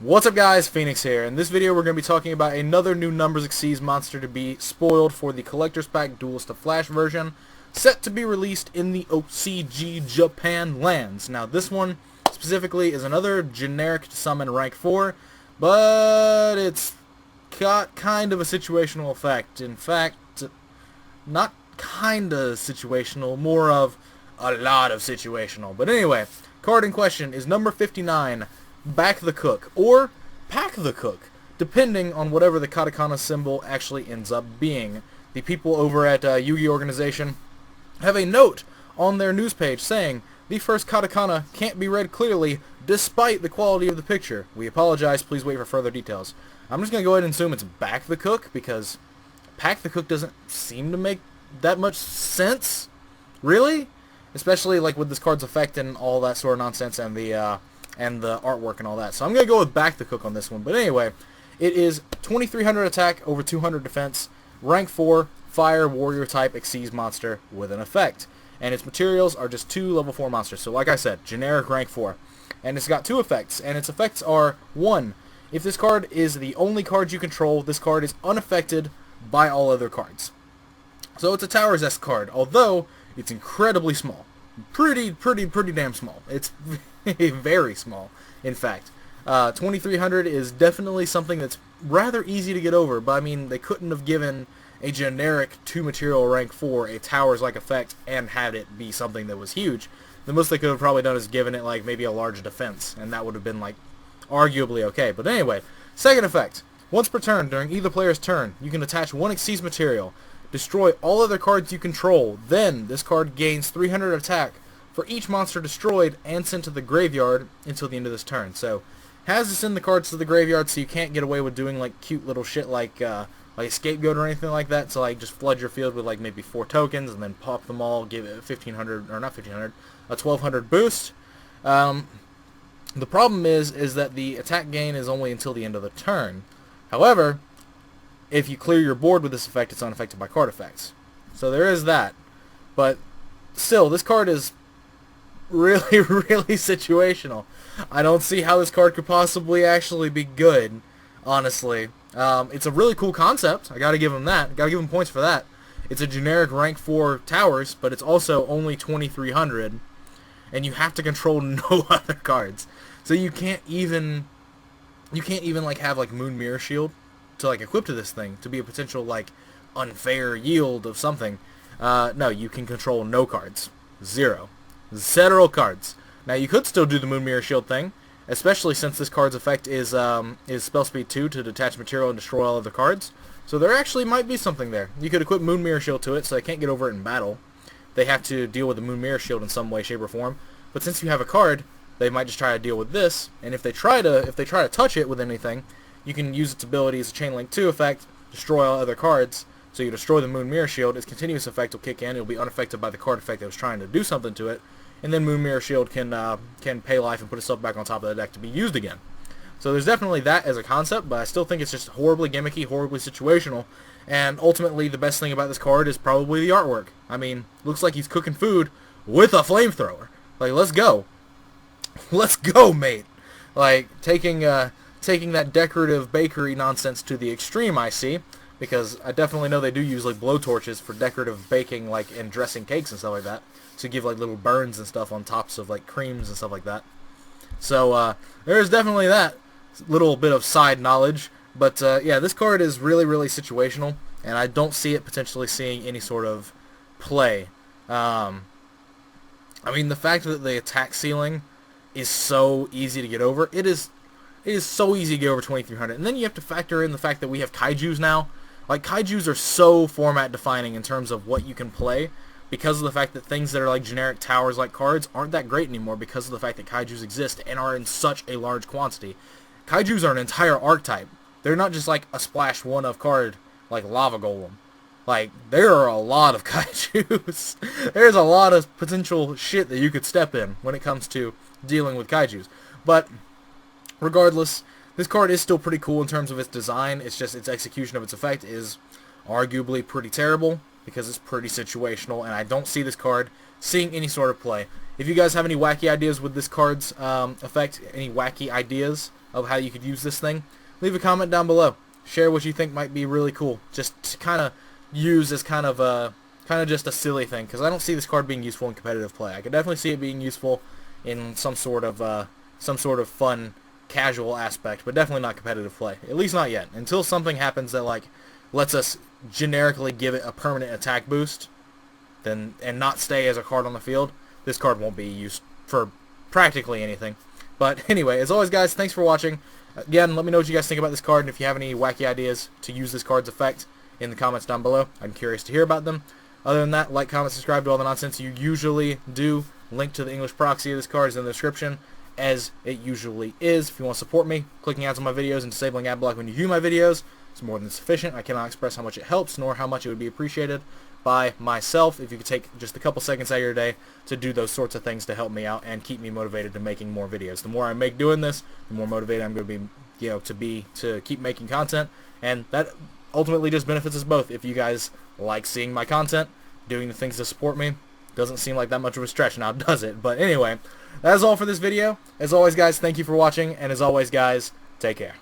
What's up guys, Phoenix here. In this video we're going to be talking about another new Numbers Exceeds monster to be spoiled for the Collector's Pack Duelist to Flash version, set to be released in the OCG Japan lands. Now this one specifically is another generic to summon rank 4, but it's got kind of a situational effect. In fact, not kinda situational, more of a lot of situational. But anyway, card in question is number 59, Back the Cook, or Pack the Cook, depending on whatever the katakana symbol actually ends up being. The people over at Yu-Gi Organization have a note on their news page saying, the first katakana can't be read clearly despite the quality of the picture. We apologize, please wait for further details. I'm just going to go ahead and assume it's Back the Cook, because Pack the Cook doesn't seem to make that much sense, really? Especially like with this card's effect and all that sort of nonsense and the artwork and all that. So I'm going to go with Back the Cook on this one. But anyway, it is 2300 attack over 200 defense, rank 4, fire warrior type Exceeds monster with an effect. And its materials are just 2 level 4 monsters. So like I said, generic rank 4. And it's got 2 effects. And its effects are, 1, if this card is the only card you control, this card is unaffected by all other cards. So it's a Towers-esque card, although it's incredibly small. Pretty damn small. It's very small, in fact. 2300 is definitely something that's rather easy to get over, but I mean, they couldn't have given a generic 2-material rank 4 a Towers-like effect and had it be something that was huge. The most they could have probably done is given it like maybe a large defense, and that would have been like arguably okay. But anyway, second effect. Once per turn, during either player's turn, you can attach 1 Exceeds material. Destroy all other cards you control. Then, this card gains 300 attack for each monster destroyed and sent to the graveyard until the end of this turn. So, has to send the cards to the graveyard so you can't get away with doing like cute little shit like a scapegoat or anything like that. So like just flood your field with like maybe 4 tokens and then pop them all, give it 1500, or not 1500, a 1200 boost. The problem is that the attack gain is only until the end of the turn. However, if you clear your board with this effect, it's unaffected by card effects. So there is that. But still, this card is really situational. I don't see how this card could possibly actually be good, honestly. It's a really cool concept. I gotta give him that. Gotta give him points for that. It's a generic rank 4 Towers, but it's also only 2300, and you have to control no other cards. So you can't even like have like Moon Mirror Shield to like equip to this thing to be a potential like unfair yield of something. No, you can control no cards. Zero cards. Now you could still do the Moon Mirror Shield thing, especially since this card's effect is spell speed 2 to detach material and destroy all other cards. So there actually might be something there. You could equip Moon Mirror Shield to it, so they can't get over it in battle. They have to deal with the Moon Mirror Shield in some way, shape, or form. But since you have a card, they might just try to deal with this. And if they try to touch it with anything, you can use its ability as a Chain Link 2 effect, destroy all other cards. So you destroy the Moon Mirror Shield, its continuous effect will kick in, it'll be unaffected by the card effect that was trying to do something to it, and then Moon Mirror Shield can pay life and put itself back on top of the deck to be used again. So there's definitely that as a concept, but I still think it's just horribly gimmicky, horribly situational, and ultimately the best thing about this card is probably the artwork. I mean, looks like he's cooking food with a flamethrower. Like, let's go. Let's go, mate. Like, taking that decorative bakery nonsense to the extreme, I see, because I definitely know they do use like blowtorches for decorative baking, like and dressing cakes and stuff like that, to give like little burns and stuff on tops of like creams and stuff like that. So there's definitely that little bit of side knowledge, but yeah, this card is really situational, and I don't see it potentially seeing any sort of play. I mean, the fact that the attack ceiling is so easy to get over, it is so easy to get over 2300. And then you have to factor in the fact that we have kaijus now. Like, kaijus are so format defining in terms of what you can play, because of the fact that things that are like generic towers like cards aren't that great anymore because of the fact that kaijus exist and are in such a large quantity. Kaijus are an entire archetype. They're not just like a splash one of card like Lava Golem. Like, there are a lot of kaijus. There's a lot of potential shit that you could step in when it comes to dealing with kaijus. But regardless, this card is still pretty cool in terms of its design. It's just its execution of its effect is arguably pretty terrible because it's pretty situational, and I don't see this card seeing any sort of play. If you guys have any wacky ideas with this card's effect, any wacky ideas, of how you could use this thing, leave a comment down below. Share what you think might be really cool, just to kind of use as kind of just a silly thing, because I don't see this card being useful in competitive play. I could definitely see it being useful in some sort of fun, casual aspect, but definitely not competitive play. At least not yet. Until something happens that like lets us generically give it a permanent attack boost, then and not stay as a card on the field, this card won't be used for practically anything. But anyway, as always, guys, thanks for watching. Again, let me know what you guys think about this card, and if you have any wacky ideas to use this card's effect in the comments down below. I'm curious to hear about them. Other than that, like, comment, subscribe to all the nonsense you usually do. Link to the English proxy of this card is in the description, as it usually is. If you want to support me, clicking ads on my videos and disabling ad block when you view my videos is more than sufficient. I cannot express how much it helps, nor how much it would be appreciated by myself if you could take just a couple seconds out of your day to do those sorts of things to help me out and keep me motivated to making more videos. The more I make doing this, the more motivated I'm going to be, to keep making content, and that ultimately just benefits us both. If you guys like seeing my content, doing the things to support me, doesn't seem like that much of a stretch now, does it? But anyway, that is all for this video. As always, guys, thank you for watching, and as always, guys, take care.